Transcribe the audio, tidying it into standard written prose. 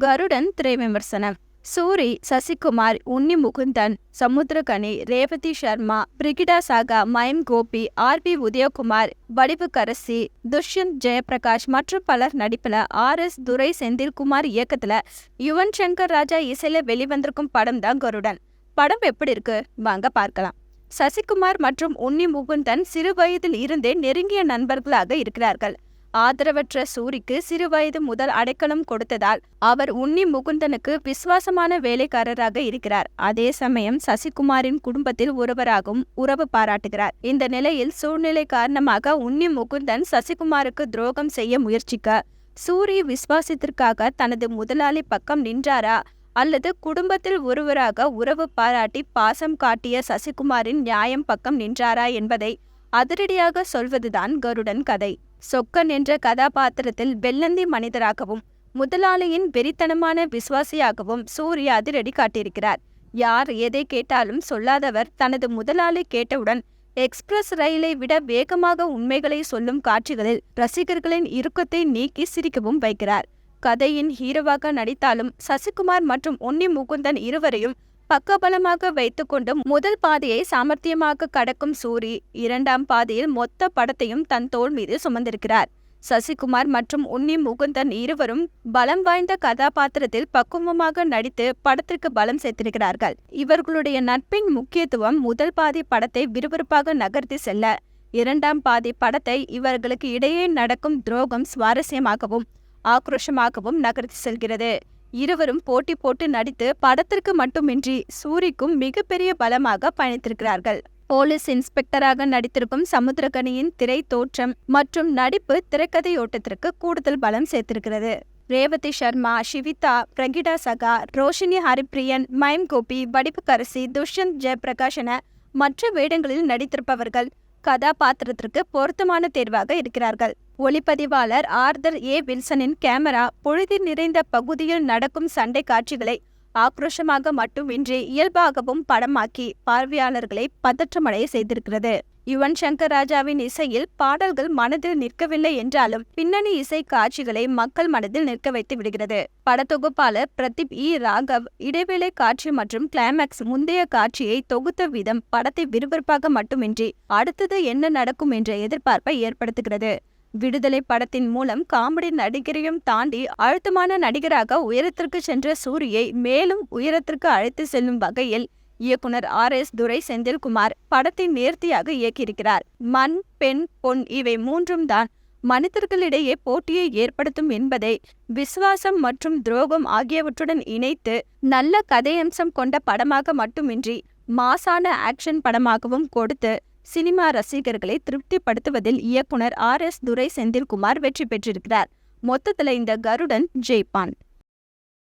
கருடன் திரை விமர்சனம். சூரி, சசிகுமார், உன்னி முகுந்தன், சமுத்திரகனி, ரேவதி சர்மா, பிரிகிடா சாகா, மயம் கோபி, RB உதயகுமார், வடிவுக்கரசி, துஷ்யந்த் ஜெயபிரகாஷ் மற்றும் பலர் நடிப்புல RS துரை செந்தில்குமார் இயக்கத்துல யுவன் சங்கர் ராஜா இசையில வெளிவந்திருக்கும் படம் தான் கருடன். படம் எப்படி இருக்கு வாங்க பார்க்கலாம். சசிகுமார் மற்றும் உன்னி முகுந்தன் சிறு வயதில் இருந்தே நெருங்கிய நண்பர்களாக இருக்கிறார்கள். ஆதரவற்ற சூரிக்கு சிறுவயது முதல் அடைக்கலம் கொடுத்ததால் அவர் உன்னி முகுந்தனுக்கு விசுவாசமான வேலைக்காரராக இருக்கிறார். அதே சமயம் சசிகுமாரின் குடும்பத்தில் ஒருவராகவும் உறவு பாராட்டுகிறார். இந்த நிலையில் சூழ்நிலை காரணமாக உன்னி முகுந்தன் சசிகுமாருக்கு துரோகம் செய்ய முயற்சிக்க சூரி விசுவாசத்திற்காக தனது முதலாளி பக்கம் நின்றாரா அல்லது குடும்பத்தில் ஒருவராக உறவு பாராட்டி பாசம் காட்டிய சசிகுமாரின் நியாயம் பக்கம் நின்றாரா என்பதை அதிரடியாக சொல்வதுதான் கருடன் கதை. சொக்கன் என்ற கதாபாத்திரத்தில் வெள்ளந்தி மனிதராகவும் முதலாளியின் வெறித்தனமான விசுவாசியாகவும் சூரி அதிரடி காட்டியிருக்கிறார். யார் எதை கேட்டாலும் சொல்லாதவர் தனது முதலாளி கேட்டவுடன் எக்ஸ்பிரஸ் ரயிலை விட வேகமாக உண்மைகளை சொல்லும் காட்சிகளில் ரசிகர்களின் இறுக்கத்தை நீக்கி சிரிக்கவும் வைக்கிறார். கதையின் ஹீரோவாக நடித்தாலும் சசிகுமார் மற்றும் உன்னி முகுந்தன் இருவரையும் பக்கபலமாக வைத்துக்கொண்டு முதல் பாதையை சாமர்த்தியமாக கடக்கும் சூரி இரண்டாம் பாதையில் மொத்த படத்தையும் தன் தோள் மீது சுமந்திருக்கிறார். சசிகுமார் மற்றும் உன்னி முகுந்தன் இருவரும் பலம் வாய்ந்த கதாபாத்திரத்தில் பக்குவமாக நடித்து படத்திற்கு பலம் சேர்த்திருக்கிறார்கள். இவர்களுடைய நட்பின் முக்கியத்துவம் முதல் பாதி படத்தை விறுவிறுப்பாக நகர்த்தி செல்ல, இரண்டாம் பாதி படத்தை இவர்களுக்கு இடையே நடக்கும் துரோகம் சுவாரஸ்யமாகவும் ஆக்ரோஷமாகவும் நகர்த்தி செல்கிறது. இருவரும் போட்டி போட்டு நடித்து படத்திற்கு மட்டுமின்றி சூரிக்கும் மிகப்பெரிய பலமாக பயணித்திருக்கிறார்கள். போலீஸ் இன்ஸ்பெக்டராக நடித்திருக்கும் சமுத்திரகனியின் திரை தோற்றம் மற்றும் நடிப்பு திரைக்கதையோட்டத்திற்கு கூடுதல் பலம் சேர்த்திருக்கிறது. ரேவதி சர்மா, ஷிவிதா, பிரகிடா சகா, ரோஷினி ஹரிப்ரியன், மயம் கோபி, வடிவுக்கரசி, துஷ்யந்த் ஜெயபிரகாஷ் என மற்ற வேடங்களில் நடித்திருப்பவர்கள் கதாபாத்திரத்திற்கு பொருத்தமான தேர்வாக இருக்கிறார்கள். ஒளிப்பதிவாளர் ஆர்தர் வில்சனின் கேமரா பொழுதில் நிறைந்த பகுதியில் நடக்கும் சண்டை காட்சிகளை ஆக்ரோஷமாக மட்டுமின்றி இயல்பாகவும் படமாக்கி பார்வையாளர்களை பதற்றமடைய செய்திருக்கிறது. யுவன் சங்கர் ராஜாவின் இசையில் பாடல்கள் மனதில் நிற்கவில்லை என்றாலும் பின்னணி இசை காட்சிகளை மக்கள் மனதில் நிற்க வைத்து விடுகிறது. படத்தொகுப்பாளர் பிரதீப் ராகவ் இடைவேளை காட்சி மற்றும் கிளைமேக்ஸ் முந்தைய காட்சியை தொகுத்த விதம் படத்தை விறுவிறுப்பாக மட்டுமின்றி அடுத்தது என்ன நடக்கும் என்ற எதிர்பார்ப்பை ஏற்படுத்துகிறது. விடுதலை படத்தின் மூலம் காமெடி நடிகரையும் தாண்டி அழுத்தமான நடிகராக உயரத்திற்கு சென்ற சூரியை மேலும் உயரத்திற்கு அழைத்து செல்லும் வகையில் இயக்குனர் RS துரை செந்தில்குமார் படத்தை நேர்த்தியாக இயக்கியிருக்கிறார். மண், பெண், பொன் இவை மூன்றும் தான் மனிதர்களிடையே போட்டியை ஏற்படுத்தும் என்பதை விசுவாசம் மற்றும் துரோகம் ஆகியவற்றுடன் இணைத்து நல்ல கதையம்சம் கொண்ட படமாக மட்டுமின்றி மாசான ஆக்ஷன் படமாகவும் கொடுத்து சினிமா ரசிகர்களை திருப்திப்படுத்துவதில் இயக்குனர் RS துரை செந்தில்குமார் வெற்றி பெற்றிருக்கிறார். மொத்தத்தில் இந்த கருடன் ஜெயிப்பான்.